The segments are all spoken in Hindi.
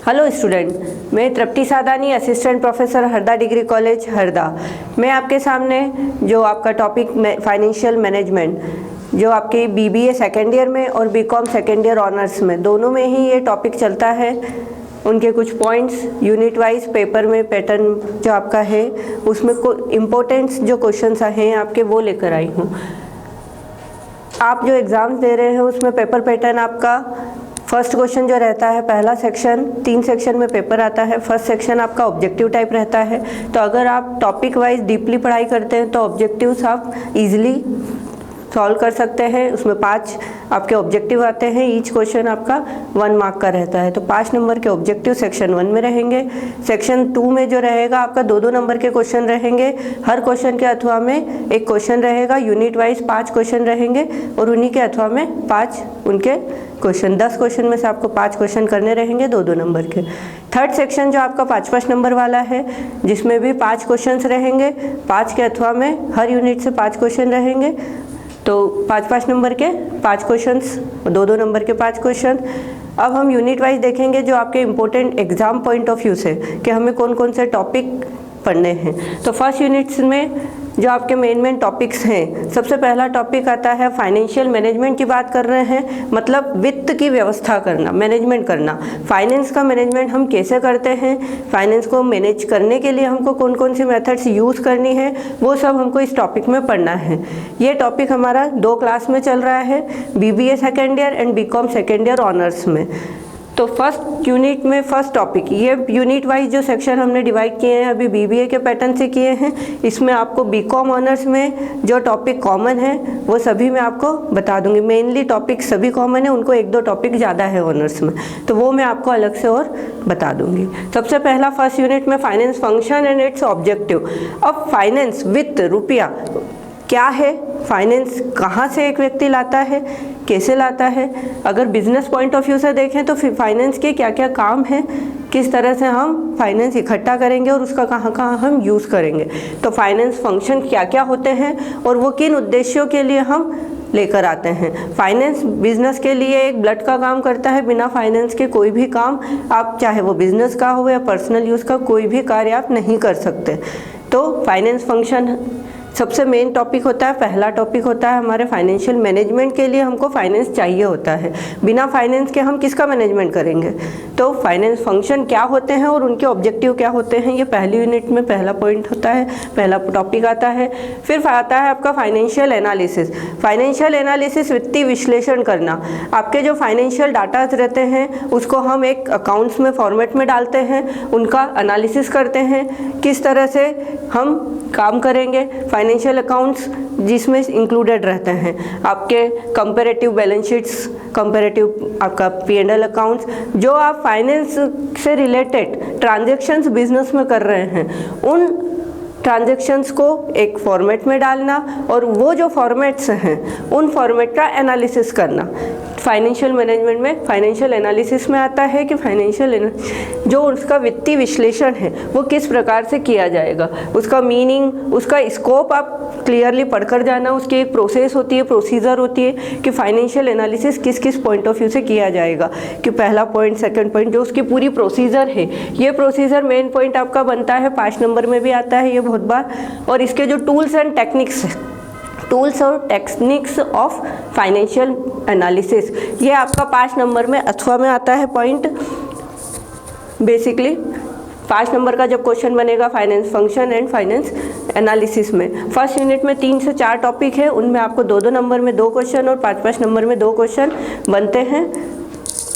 हेलो स्टूडेंट, मैं Tripti Sadani, assistant professor Harda degree college Harda. मैं आपके सामने जो आपका टॉपिक फाइनेंशियल मैनेजमेंट, जो आपके बीबीए सेकेंड ईयर में और बीकॉम सेकेंड ईयर ऑनर्स में दोनों में ही ये टॉपिक चलता है, उनके कुछ पॉइंट्स यूनिट वाइज पेपर में पैटर्न जो आपका है उसमें इम्पोर्टेंट्स जो क्वेश्चंस हैं आपके वो लेकर आई हूँ। आप जो एग्ज़ाम्स दे रहे हैं उसमें पेपर पैटर्न आपका फर्स्ट क्वेश्चन जो रहता है, पहला सेक्शन 3 सेक्शन में पेपर आता है। फर्स्ट सेक्शन आपका ऑब्जेक्टिव टाइप रहता है, तो अगर आप टॉपिक वाइज डीपली पढ़ाई करते हैं तो ऑब्जेक्टिव्स आप इजीली सॉल्व कर सकते हैं। उसमें 5 आपके ऑब्जेक्टिव आते हैं, ईच क्वेश्चन आपका 1 मार्क का रहता है, तो 5 नंबर के ऑब्जेक्टिव सेक्शन 1 में रहेंगे। सेक्शन 2 में जो रहेगा आपका 2-2 नंबर के क्वेश्चन रहेंगे। हर क्वेश्चन के अथवा में एक क्वेश्चन रहेगा, यूनिट वाइज 5 क्वेश्चन रहेंगे और उन्हीं के अथवा में 5 उनके क्वेश्चन, 10 क्वेश्चन में से आपको 5 क्वेश्चन करने रहेंगे 2-2 नंबर के। थर्ड सेक्शन जो आपका 5-5 नंबर वाला है, जिसमें भी 5 क्वेश्चंस रहेंगे, 5 के अथवा में हर यूनिट से 5 क्वेश्चन रहेंगे, तो 5-5 नंबर के 5 क्वेश्चंस, 2-2 नंबर के 5 क्वेश्चन। अब हम यूनिट वाइज देखेंगे जो आपके important exam point of view से कि हमें कौन कौन से टॉपिक पढ़ने हैं। तो फर्स्ट यूनिट्स में जो आपके मेन टॉपिक्स हैं, सबसे पहला टॉपिक आता है फाइनेंशियल मैनेजमेंट की बात कर रहे हैं, मतलब वित्त की व्यवस्था करना, मैनेजमेंट करना। फाइनेंस का मैनेजमेंट हम कैसे करते हैं, फाइनेंस को मैनेज करने के लिए हमको कौन कौन सी मेथड्स यूज़ करनी है, वो सब हमको इस टॉपिक में पढ़ना है। ये टॉपिक हमारा 2 क्लास में चल रहा है, BBA second year and BCom second year honours में। तो फर्स्ट यूनिट में फर्स्ट टॉपिक, ये यूनिट वाइज जो सेक्शन हमने डिवाइड किए हैं अभी बीबीए के पैटर्न से किए हैं, इसमें आपको बीकॉम ऑनर्स में जो टॉपिक कॉमन है वो सभी मैं आपको बता दूंगी। मेनली टॉपिक सभी कॉमन है, उनको 1-2 टॉपिक ज़्यादा है ऑनर्स में, तो वो मैं आपको अलग से और बता दूंगी। सबसे पहला फर्स्ट यूनिट में finance function and it's objective. अब फाइनेंस, वित्त, रुपया क्या है, फाइनेंस कहाँ से एक व्यक्ति लाता है, कैसे लाता है। अगर बिजनेस पॉइंट ऑफ व्यू से देखें तो फाइनेंस के क्या क्या काम हैं, किस तरह से हम फाइनेंस इकट्ठा करेंगे और उसका कहाँ कहाँ हम यूज़ करेंगे। तो फाइनेंस फंक्शन क्या क्या होते हैं और वो किन उद्देश्यों के लिए हम लेकर आते हैं। फाइनेंस बिजनेस के लिए एक ब्लड का काम करता है, बिना फाइनेंस के कोई भी काम आप, चाहे वो बिजनेस का हो या पर्सनल यूज़ का, कोई भी कार्य आप नहीं कर सकते। तो फाइनेंस फंक्शन सबसे मेन टॉपिक होता है, पहला टॉपिक होता है हमारे फाइनेंशियल मैनेजमेंट के लिए हमको फाइनेंस चाहिए होता है। बिना फाइनेंस के हम किसका मैनेजमेंट करेंगे। तो फाइनेंस फंक्शन क्या होते हैं और उनके ऑब्जेक्टिव क्या होते हैं, ये पहली यूनिट में पहला पॉइंट होता है, पहला टॉपिक आता है। फिर आता है आपका फाइनेंशियल एनालिसिस। फाइनेंशियल एनालिसिस वित्तीय विश्लेषण करना। आपके जो फाइनेंशियल डाटाज रहते हैं उसको हम एक अकाउंट्स में फॉर्मेट में डालते हैं, उनका एनालिसिस करते हैं, किस तरह से हम काम करेंगे। फाइनेंशियल अकाउंट्स जिसमें इंक्लूडेड रहते हैं आपके कंपैरेटिव बैलेंस शीट्स, कंपैरेटिव आपका P&L अकाउंट्स, जो आप फाइनेंस से रिलेटेड ट्रांजैक्शंस बिजनेस में कर रहे हैं, उन ट्रांजैक्शंस को एक फॉर्मेट में डालना और वो जो फॉर्मेट्स हैं उन फॉर्मेट का एनालिसिस करना। फाइनेंशियल मैनेजमेंट में, फाइनेंशियल एनालिसिस में आता है कि फाइनेंशियल जो उसका वित्तीय विश्लेषण है वो किस प्रकार से किया जाएगा, उसका मीनिंग, उसका स्कोप आप क्लियरली पढ़कर जाना। उसकी एक प्रोसेस होती है, प्रोसीजर होती है कि फाइनेंशियल एनालिसिस किस किस पॉइंट ऑफ व्यू से किया जाएगा, कि पहला पॉइंट, सेकंड पॉइंट, जो उसकी पूरी प्रोसीजर है। ये प्रोसीजर मेन पॉइंट आपका बनता है, 5 नंबर में भी आता है ये बहुत बार। और इसके जो टूल्स एंड टेक्निक्स, टूल्स और टेक्निक्स ऑफ फाइनेंशियल एनालिसिस, ये आपका 5 नंबर में अथवा में आता है पॉइंट। बेसिकली 5 नंबर का जब क्वेश्चन बनेगा finance function and finance analysis में, फर्स्ट यूनिट में 3 से 4 टॉपिक है, उनमें आपको 2-2 नंबर में 2 क्वेश्चन और 5-5 नंबर में 2 क्वेश्चन बनते हैं।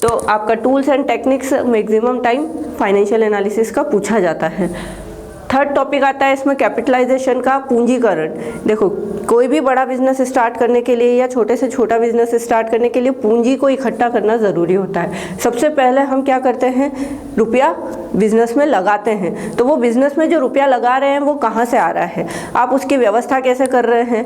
तो आपका tools and techniques maximum time financial analysis का पूछा जाता है। थर्ड टॉपिक आता है इसमें कैपिटलाइजेशन का, पूंजीकरण। देखो, कोई भी बड़ा बिजनेस स्टार्ट करने के लिए या छोटे से छोटा बिजनेस स्टार्ट करने के लिए पूंजी को इकट्ठा करना ज़रूरी होता है। सबसे पहले हम क्या करते हैं, रुपया बिजनेस में लगाते हैं। तो वो बिजनेस में जो रुपया लगा रहे हैं वो कहाँ से आ रहा है, आप उसकी व्यवस्था कैसे कर रहे हैं,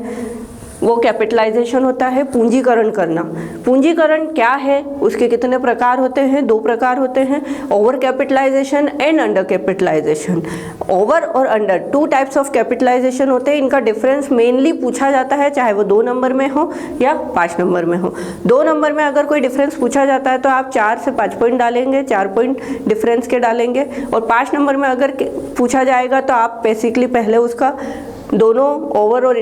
वो कैपिटलाइजेशन होता है पूंजीकरण करना। पूंजीकरण क्या है, उसके कितने प्रकार होते हैं? 2 प्रकार होते हैं, over capitalisation and under capitalisation. Over और अंडर 2 टाइप्स ऑफ कैपिटलाइजेशन होते हैं। इनका डिफरेंस मेनली पूछा जाता है, चाहे वो 2 नंबर में हो या 5 नंबर में हो। 2 नंबर में अगर कोई डिफरेंस पूछा जाता है तो आप 4 से 5 पॉइंट डालेंगे, 4 पॉइंट डिफरेंस के डालेंगे। और 5 नंबर में अगर पूछा जाएगा तो आप बेसिकली पहले उसका दोनों ओवर और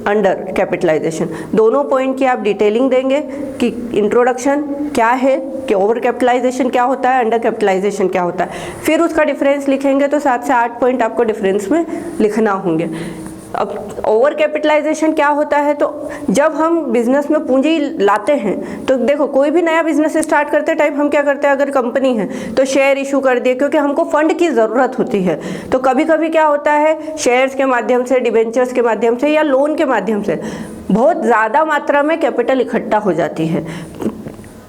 अंडर कैपिटलाइजेशन दोनों पॉइंट की आप डिटेलिंग देंगे कि इंट्रोडक्शन क्या है, कि ओवर कैपिटलाइजेशन क्या होता है, अंडर कैपिटलाइजेशन क्या होता है। फिर उसका डिफरेंस लिखेंगे तो 7 से 8 पॉइंट आपको डिफरेंस में लिखना होंगे। अब ओवर कैपिटलाइजेशन क्या होता है, तो जब हम बिजनेस में पूंजी लाते हैं तो देखो कोई भी नया बिजनेस स्टार्ट करते टाइम हम क्या करते हैं, अगर कंपनी है तो शेयर इशू कर दिए, क्योंकि हमको फंड की ज़रूरत होती है। तो कभी कभी क्या होता है, शेयर्स के माध्यम से, डिबेंचर्स के माध्यम से या लोन के माध्यम से बहुत ज़्यादा मात्रा में कैपिटल इकट्ठा हो जाती है।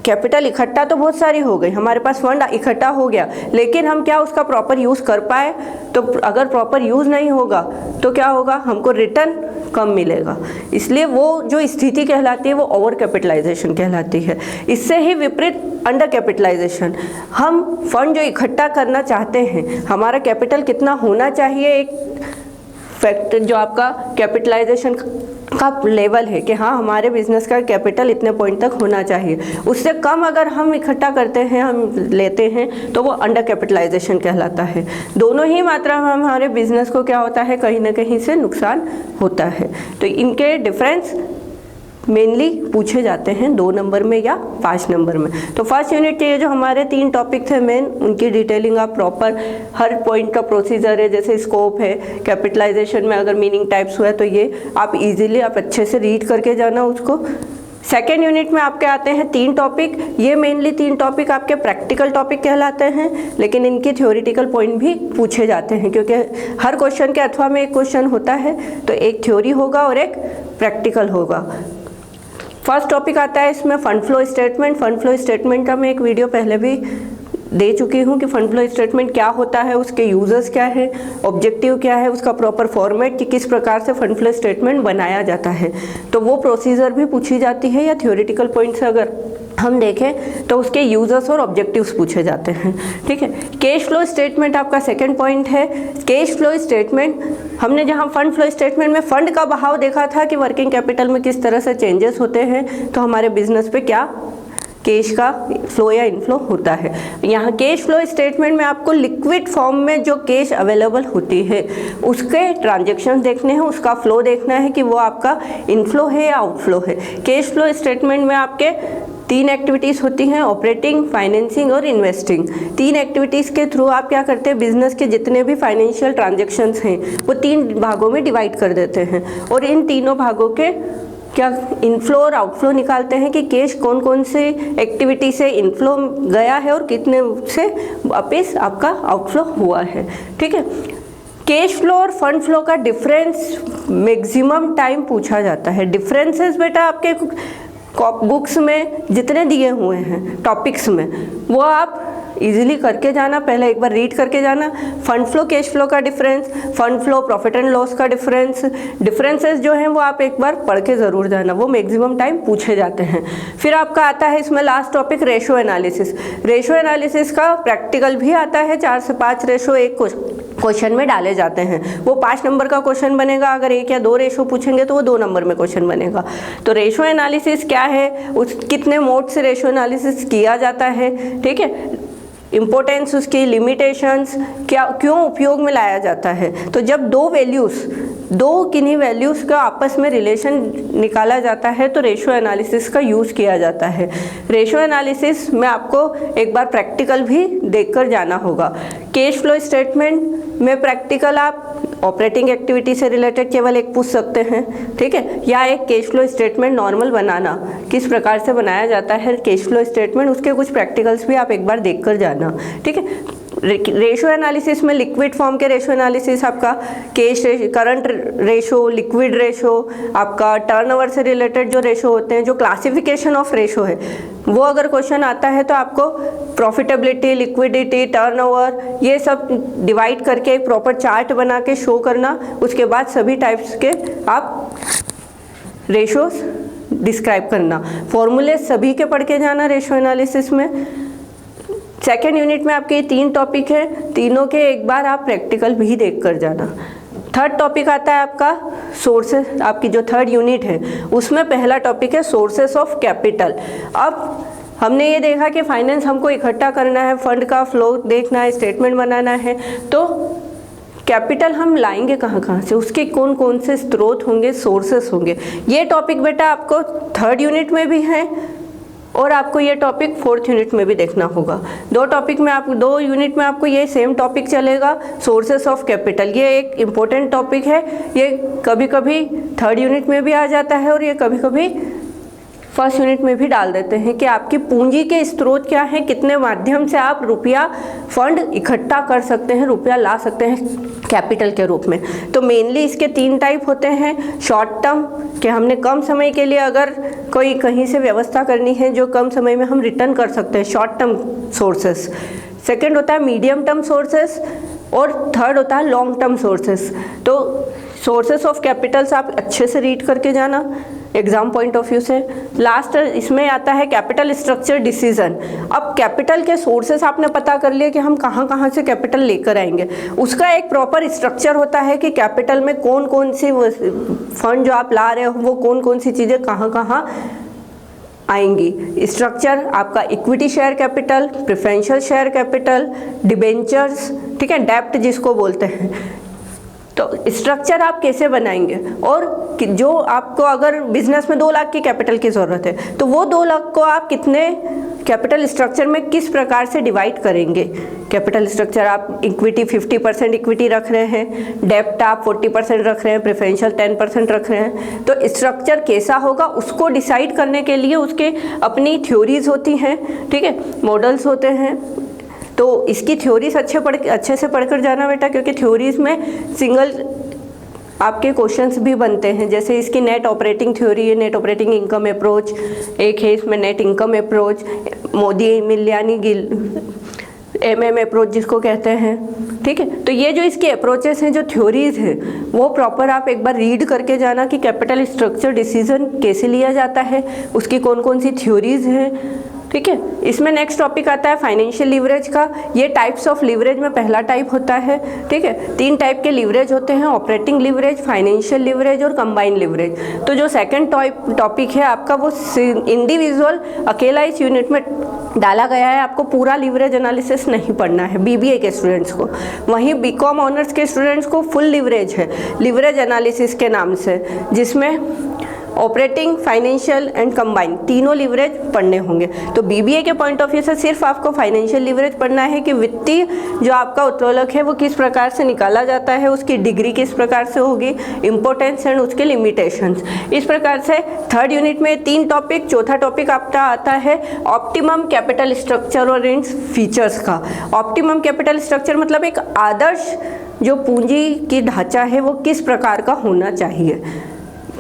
कैपिटल इकट्ठा तो बहुत सारी हो गई, हमारे पास फंड इकट्ठा हो गया, लेकिन हम क्या उसका प्रॉपर यूज़ कर पाए? तो अगर प्रॉपर यूज़ नहीं होगा तो क्या होगा, हमको रिटर्न कम मिलेगा। इसलिए वो जो स्थिति कहलाती है वो ओवर कैपिटलाइजेशन कहलाती है। इससे ही विपरीत अंडर कैपिटलाइजेशन, हम फंड जो इकट्ठा करना चाहते हैं, हमारा कैपिटल कितना होना चाहिए, एक फैक्टर जो आपका कैपिटलाइजेशन का लेवल है कि हाँ हमारे बिजनेस का कैपिटल इतने पॉइंट तक होना चाहिए, उससे कम अगर हम इकट्ठा करते हैं, हम लेते हैं, तो वो अंडर कैपिटलाइजेशन कहलाता है। दोनों ही मात्रा में हमारे बिजनेस को क्या होता है, कहीं ना कहीं से नुकसान होता है। तो इनके डिफरेंस मेनली पूछे जाते हैं 2 नंबर में या 5 नंबर में। तो फर्स्ट यूनिट के ये जो हमारे 3 टॉपिक थे मेन, उनकी डिटेलिंग आप प्रॉपर, हर पॉइंट का प्रोसीजर है, जैसे स्कोप है, कैपिटलाइजेशन में अगर मीनिंग टाइप्स हुआ है तो ये आप इजीली आप अच्छे से रीड करके जाना उसको। सेकेंड यूनिट में आपके आते हैं 3 टॉपिक। ये मेनली 3 टॉपिक आपके प्रैक्टिकल टॉपिक कहलाते हैं, लेकिन इनके थ्योरेटिकल पॉइंट भी पूछे जाते हैं, क्योंकि हर क्वेश्चन के अथवा में एक क्वेश्चन होता है, तो एक थ्योरी होगा और एक प्रैक्टिकल होगा। फर्स्ट टॉपिक आता है इसमें fund flow statement. Fund flow statement का मैं एक वीडियो पहले भी दे चुकी हूँ कि फंड फ्लो स्टेटमेंट क्या होता है, उसके यूजर्स क्या है, ऑब्जेक्टिव क्या है, उसका प्रॉपर फॉर्मेट कि किस प्रकार से फंड फ्लो स्टेटमेंट बनाया जाता है। तो वो प्रोसीजर भी पूछी जाती है, या थ्योरेटिकल पॉइंट से अगर हम देखें तो उसके यूजर्स और ऑब्जेक्टिव्स पूछे जाते हैं। ठीक है, कैश फ्लो स्टेटमेंट आपका सेकंड पॉइंट है। कैश फ्लो स्टेटमेंट, हमने जहां फंड फ्लो स्टेटमेंट में फंड का बहाव देखा था कि वर्किंग कैपिटल में किस तरह से चेंजेस होते हैं, तो हमारे बिजनेस पे क्या कैश का फ्लो या इनफ्लो होता है। यहाँ कैश फ्लो स्टेटमेंट में आपको लिक्विड फॉर्म में जो कैश अवेलेबल होती है उसके ट्रांजैक्शन देखने हैं, उसका फ्लो देखना है कि वो आपका इनफ्लो है या आउटफ्लो है। कैश फ्लो स्टेटमेंट में आपके 3 एक्टिविटीज़ होती हैं, ऑपरेटिंग, फाइनेंसिंग और इन्वेस्टिंग। 3 एक्टिविटीज़ के थ्रू आप क्या करते हैं, बिजनेस के जितने भी फाइनेंशियल ट्रांजैक्शंस हैं वो 3 भागों में डिवाइड कर देते हैं, और इन तीनों भागों के क्या इनफ्लो और आउटफ्लो निकालते हैं कि कैश कौन कौन से एक्टिविटी से इनफ्लो गया है और कितने से वापस आपका आउटफ्लो हुआ है। ठीक है, कैश फ्लो और फंड फ्लो का डिफरेंस मैक्सिमम टाइम पूछा जाता है। डिफरेंसेस बेटा आपके बुक्स में जितने दिए हुए हैं टॉपिक्स में, वो आप इजीली करके जाना, पहले एक बार रीड करके जाना। फंड फ्लो कैश फ्लो का difference, fund flow profit and loss का डिफरेंस, डिफरेंसेस जो हैं वो आप एक बार पढ़ के ज़रूर जाना, वो मैक्सिमम टाइम पूछे जाते हैं। फिर आपका आता है इसमें last topic ratio analysis. Ratio analysis का प्रैक्टिकल भी आता है, 4 से 5 रेशो एक क्वेश्चन में डाले जाते हैं। वो 5 नंबर का क्वेश्चन बनेगा, अगर 1 या 2 रेशो पूछेंगे तो वो 2 नंबर में क्वेश्चन बनेगा। तो रेशो एनालिसिस क्या है, उस कितने मोड से रेशो एनालिसिस किया जाता है, ठीक है, इम्पोर्टेंस, उसकी लिमिटेशंस, क्या क्यों उपयोग में लाया जाता है। तो जब 2 वैल्यूज़, 2 किन्हीं वैल्यूज़ का आपस में रिलेशन निकाला जाता है तो रेशो एनालिसिस का यूज़ किया जाता है। रेशो एनालिसिस में आपको एक बार प्रैक्टिकल भी देखकर जाना होगा। कैश फ्लो स्टेटमेंट में प्रैक्टिकल आप ऑपरेटिंग एक्टिविटी से रिलेटेड केवल एक पूछ सकते हैं, ठीक है, या एक कैश फ्लो स्टेटमेंट नॉर्मल बनाना, किस प्रकार से बनाया जाता है कैश फ्लो स्टेटमेंट, उसके कुछ प्रैक्टिकल्स भी आप एक बार देख कर जाना। ठीक है, रेशो एनालिसिस में लिक्विड फॉर्म के रेशो एनालिसिस आपका cash current ratio, liquid ratio, आपका टर्नओवर से रिलेटेड जो रेशो होते हैं, जो क्लासिफिकेशन ऑफ रेशो है, वो अगर क्वेश्चन आता है तो आपको प्रॉफिटेबिलिटी, लिक्विडिटी, टर्नओवर, ये सब डिवाइड करके एक प्रॉपर चार्ट बना के शो करना। उसके बाद सभी टाइप्स के आप रेशोस डिस्क्राइब करना, फॉर्मूले सभी के पढ़ के जाना रेशो एनालिसिस में। सेकेंड यूनिट में आपके ये 3 टॉपिक है, तीनों के एक बार आप प्रैक्टिकल भी देख कर जाना। थर्ड टॉपिक आता है आपका सोर्सेस, आपकी जो थर्ड यूनिट है उसमें पहला टॉपिक है सोर्सेस ऑफ कैपिटल। अब हमने ये देखा कि फाइनेंस हमको इकट्ठा करना है, फंड का फ्लो देखना है, स्टेटमेंट बनाना है, तो कैपिटल हम लाएंगे कहाँ से, उसके कौन कौन से स्रोत होंगे, सोर्सेस होंगे। ये टॉपिक बेटा आपको थर्ड यूनिट में भी है और आपको ये टॉपिक फोर्थ यूनिट में भी देखना होगा। 2 यूनिट में आपको ये सेम टॉपिक चलेगा, सोर्सेस ऑफ कैपिटल। ये एक इम्पोर्टेंट टॉपिक है, ये कभी कभी थर्ड यूनिट में भी आ जाता है और ये कभी कभी फर्स्ट यूनिट में भी डाल देते हैं कि आपकी पूंजी के स्रोत क्या हैं, कितने माध्यम से आप रुपया फंड इकट्ठा कर सकते हैं, रुपया ला सकते हैं कैपिटल के रूप में। तो मेनली इसके 3 टाइप होते हैं। शॉर्ट टर्म कि हमने कम समय के लिए अगर कोई कहीं से व्यवस्था करनी है जो कम समय में हम रिटर्न कर सकते हैं, शॉर्ट टर्म सोर्सेस। सेकेंड होता है मीडियम टर्म सोर्सेस और थर्ड होता है लॉन्ग टर्म सोर्सेस। तो सोर्सेस ऑफ कैपिटल्स आप अच्छे से रीड करके जाना एग्जाम पॉइंट ऑफ व्यू से। लास्ट इसमें आता है कैपिटल स्ट्रक्चर डिसीजन। अब कैपिटल के सोर्सेस आपने पता कर लिए कि हम कहाँ से कैपिटल लेकर आएंगे, उसका एक प्रॉपर स्ट्रक्चर होता है कि कैपिटल में कौन कौन सी फंड जो आप ला रहे हो वो कौन कौन सी चीज़ें कहाँ आएंगी। स्ट्रक्चर आपका equity share capital, preferential share capital, debentures, ठीक है, डेब्ट जिसको बोलते हैं। तो स्ट्रक्चर आप कैसे बनाएंगे और जो आपको अगर बिजनेस में 2 लाख की कैपिटल की ज़रूरत है तो वो 2 लाख को आप कितने कैपिटल स्ट्रक्चर में किस प्रकार से डिवाइड करेंगे। कैपिटल स्ट्रक्चर आप इक्विटी 50% इक्विटी रख रहे हैं, डेब्ट आप 40% रख रहे हैं, प्रेफरेंशियल 10% रख रहे हैं, तो स्ट्रक्चर कैसा होगा उसको डिसाइड करने के लिए उसके अपनी थ्योरीज होती हैं, ठीक है, मॉडल्स होते हैं। तो इसकी थ्योरीज अच्छे से पढ़कर जाना बेटा, क्योंकि थ्योरीज में सिंगल आपके क्वेश्चंस भी बनते हैं। जैसे इसकी नेट ऑपरेटिंग थ्योरी है, नेट ऑपरेटिंग इनकम अप्रोच एक है, इसमें net income approach, Modigliani Miller MM approach जिसको कहते हैं, ठीक है। तो ये जो इसके अप्रोचेस हैं, जो थ्योरीज हैं, वो प्रॉपर आप एक बार रीड करके जाना कि कैपिटल स्ट्रक्चर डिसीजन कैसे लिया जाता है, उसकी कौन कौन सी थ्योरीज हैं, ठीक है। इसमें नेक्स्ट टॉपिक आता है फाइनेंशियल लीवरेज का। ये टाइप्स ऑफ लीवरेज में पहला टाइप होता है, ठीक है। 3 टाइप के लीवरेज होते हैं, ऑपरेटिंग लीवरेज, फाइनेंशियल लीवरेज और कंबाइंड लीवरेज। तो जो सेकंड टॉपिक है आपका वो इंडिविजुअल अकेला इस यूनिट में डाला गया है, आपको पूरा लीवरेज एनालिसिस नहीं पढ़ना है BBA के स्टूडेंट्स को। वहीं BCom ऑनर्स के स्टूडेंट्स को फुल लीवरेज है, लीवरेज एनालिसिस के नाम से, जिसमें ऑपरेटिंग, फाइनेंशियल एंड कंबाइन तीनों लीवरेज पढ़ने होंगे। तो BBA के पॉइंट ऑफ व्यू से सिर्फ आपको फाइनेंशियल लीवरेज पढ़ना है कि वित्तीय जो आपका उत्तोलक है वो किस प्रकार से निकाला जाता है, उसकी डिग्री किस प्रकार से होगी, इंपॉर्टेंस एंड उसके लिमिटेशंस। इस प्रकार से थर्ड यूनिट में 3 टॉपिक। चौथा टॉपिक आपका आता है ऑप्टिमम कैपिटल स्ट्रक्चर और इट्स फीचर्स का। ऑप्टिमम कैपिटल स्ट्रक्चर मतलब एक आदर्श जो पूंजी की ढांचा है वो किस प्रकार का होना चाहिए।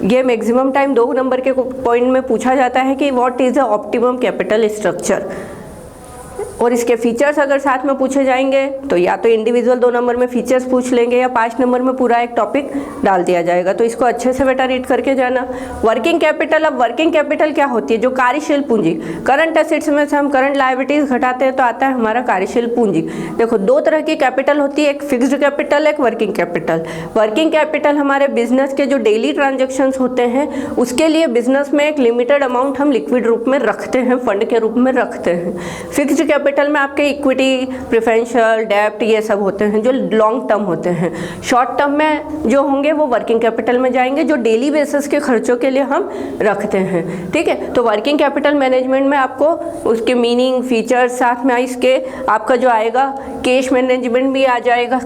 ये मैक्सिमम टाइम 2 नंबर के पॉइंट में पूछा जाता है कि what is the optimum capital structure, और इसके फीचर्स अगर साथ में पूछे जाएंगे तो या तो इंडिविजुअल 2 नंबर में फीचर्स पूछ लेंगे या 5 नंबर में पूरा एक टॉपिक डाल दिया जाएगा। तो इसको अच्छे से बेटा रीड करके जाना। वर्किंग कैपिटल, अब वर्किंग कैपिटल क्या होती है, जो कार्यशील पूंजी, करंट एसेट्स में से हम करंट लायबिलिटीज घटाते हैं तो आता है हमारा कार्यशील पूंजी। देखो 2 तरह की कैपिटल होती है, एक फिक्स्ड कैपिटल, एक वर्किंग कैपिटल। वर्किंग कैपिटल हमारे बिजनेस के जो डेली ट्रांजेक्शन्स होते हैं उसके लिए बिजनेस में एक लिमिटेड अमाउंट हम लिक्विड रूप में रखते हैं, फंड के रूप में रखते हैं। फिक्स्ड कैपिटल में आपके इक्विटी, प्रेफरेंशियल, डेब्ट ये सब होते हैं जो लॉन्ग टर्म होते हैं। शॉर्ट टर्म में जो होंगे वो वर्किंग कैपिटल में जाएंगे, जो डेली बेसिस के खर्चों के लिए हम रखते हैं, ठीक है। तो वर्किंग कैपिटल मैनेजमेंट में आपको उसके मीनिंग, फीचर्स साथ में इसके आपका जो आएगा कैश मैनेजमेंट भी आ जाएगा,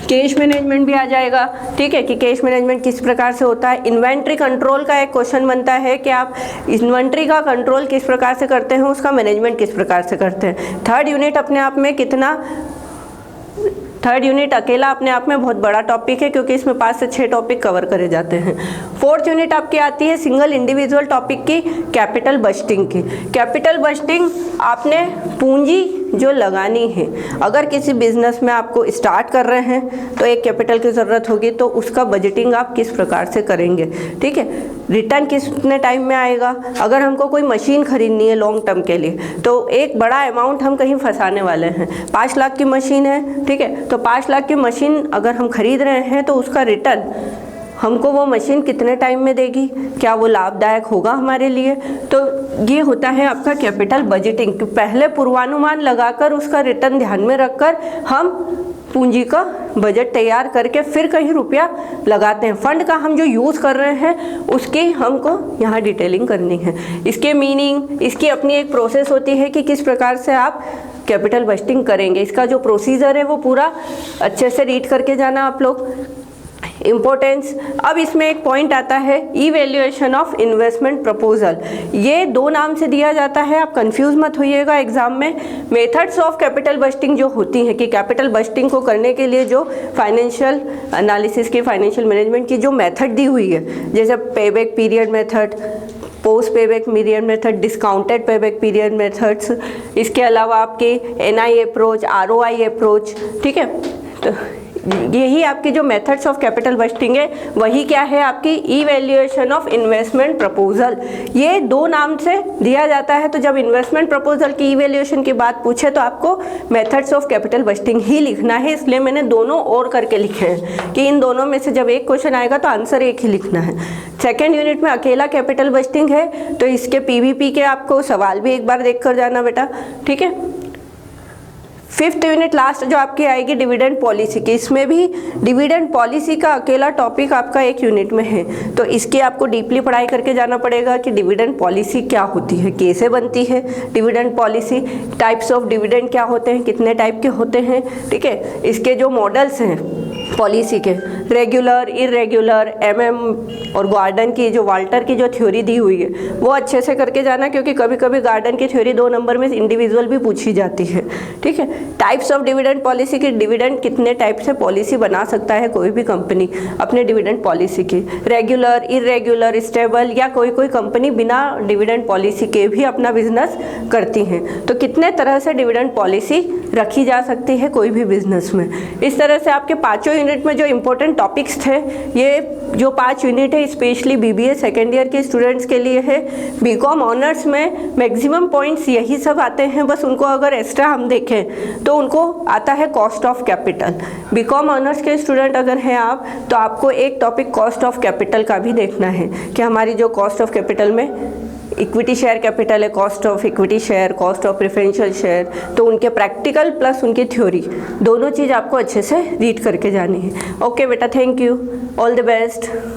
कैश मैनेजमेंट भी आ जाएगा, ठीक है, कि कैश मैनेजमेंट किस प्रकार से होता है। इन्वेंट्री कंट्रोल का एक क्वेश्चन बनता है कि आप इन्वेंट्री का कंट्रोल किस प्रकार से करते हैं, उसका मैनेजमेंट किस प्रकार से करते हैं। थर्ड यूनिट अपने आप में थर्ड यूनिट अकेला अपने आप में बहुत बड़ा टॉपिक है क्योंकि इसमें 5 से 6 टॉपिक कवर करे जाते हैं। फोर्थ यूनिट आपकी आती है सिंगल इंडिविजुअल टॉपिक की, कैपिटल बस्टिंग की। कैपिटल बस्टिंग आपने पूंजी जो लगानी है। अगर किसी बिजनेस में आपको स्टार्ट कर रहे हैं तो एक कैपिटल की ज़रूरत होगी, तो उसका बजटिंग आप किस प्रकार से करेंगे, ठीक है। रिटर्न कितने टाइम में आएगा। अगर हमको कोई मशीन खरीदनी है लॉन्ग टर्म के लिए, तो एक बड़ा अमाउंट हम कहीं फंसाने वाले हैं। 5 लाख की मशीन है, ठीक है, तो 5 लाख की मशीन अगर हम खरीद रहे हैं तो उसका रिटर्न हमको वो मशीन कितने टाइम में देगी, क्या वो लाभदायक होगा हमारे लिए। तो ये होता है आपका कैपिटल बजटिंग। पहले पूर्वानुमान लगाकर उसका रिटर्न ध्यान में रखकर हम पूंजी का बजट तैयार करके फिर कहीं रुपया लगाते हैं। फंड का हम जो यूज़ कर रहे हैं उसकी हमको यहाँ डिटेलिंग करनी है। इसके मीनिंग, इसकी अपनी एक प्रोसेस होती है कि किस प्रकार से आप कैपिटल बजटिंग करेंगे। इसका जो प्रोसीजर है वो पूरा अच्छे से रीड करके जाना आप लोग। इम्पोर्टेंस, अब इसमें एक पॉइंट आता है इवैल्यूएशन ऑफ इन्वेस्टमेंट प्रपोजल। ये 2 नाम से दिया जाता है, आप कंफ्यूज मत होइएगा एग्जाम में। मेथड्स ऑफ कैपिटल बजटिंग जो होती हैं कि कैपिटल बजटिंग को करने के लिए जो फाइनेंशियल एनालिसिस की, फाइनेंशियल मैनेजमेंट की जो मेथड दी हुई है, जैसे payback period method, post payback period method, discounted payback period methods, इसके अलावा आपके एनआई अप्रोच, आरओआई अप्रोच, ठीक है। तो यही आपके जो मेथड्स ऑफ कैपिटल बजटिंग है, वही क्या है आपकी इवैल्यूएशन ऑफ इन्वेस्टमेंट प्रपोजल। ये 2 नाम से दिया जाता है। तो जब इन्वेस्टमेंट प्रपोजल की इवैल्यूएशन की बात पूछे तो आपको मेथड्स ऑफ कैपिटल बजटिंग ही लिखना है। इसलिए मैंने दोनों और करके लिखे हैं कि इन दोनों में से जब एक क्वेश्चन आएगा तो आंसर एक ही लिखना है। सेकेंड यूनिट में अकेला कैपिटल बजटिंग है, तो इसके पीवीपी के आपको सवाल भी एक बार देख कर जाना बेटा, ठीक है। 5th यूनिट लास्ट जो आपकी आएगी डिविडेंड पॉलिसी की, इसमें भी डिविडेंड पॉलिसी का अकेला टॉपिक आपका एक यूनिट में है। तो इसकी आपको डीपली पढ़ाई करके जाना पड़ेगा कि डिविडेंड पॉलिसी क्या होती है, कैसे बनती है dividend policy, types of dividend क्या होते हैं, कितने टाइप के होते हैं, ठीक है। इसके जो मॉडल्स हैं पॉलिसी के, रेगुलर, इरेगुलर, एमएम और गार्डन की, जो वाल्टर की जो थ्योरी दी हुई है वो अच्छे से करके जाना, क्योंकि कभी कभी गार्डन की थ्योरी 2 नंबर में इंडिविजुअल भी पूछी जाती है, ठीक है। टाइप्स ऑफ डिविडेंड पॉलिसी की, डिविडेंड कितने टाइप से पॉलिसी बना सकता है कोई भी कंपनी अपने डिविडेंड पॉलिसी की, रेगुलर, इरेगुलर, स्टेबल, या कोई कोई कंपनी बिना डिविडेंड पॉलिसी के भी अपना बिजनेस करती हैं। तो कितने तरह से डिविडेंड पॉलिसी रखी जा सकती है कोई भी बिजनेस में। इस तरह से आपके 5 यूनिट में जो इंपॉर्टेंट टॉपिक्स थे, ये जो 5 यूनिट है स्पेशली बीबीए सेकेंड ईयर के स्टूडेंट्स के लिए है। बीकॉम ऑनर्स में मैक्सिमम पॉइंट्स यही सब आते हैं, बस उनको अगर एक्स्ट्रा हम देखें तो उनको आता है cost of capital. B Com honours के स्टूडेंट अगर हैं आप, तो आपको एक टॉपिक कॉस्ट ऑफ कैपिटल का भी देखना है कि हमारी जो कॉस्ट ऑफ कैपिटल में इक्विटी शेयर कैपिटल है, cost of equity share, cost of preferential share, तो उनके प्रैक्टिकल प्लस उनकी थ्योरी दोनों चीज़ आपको अच्छे से रीड करके जानी है। ओके बेटा, thank you, all the best.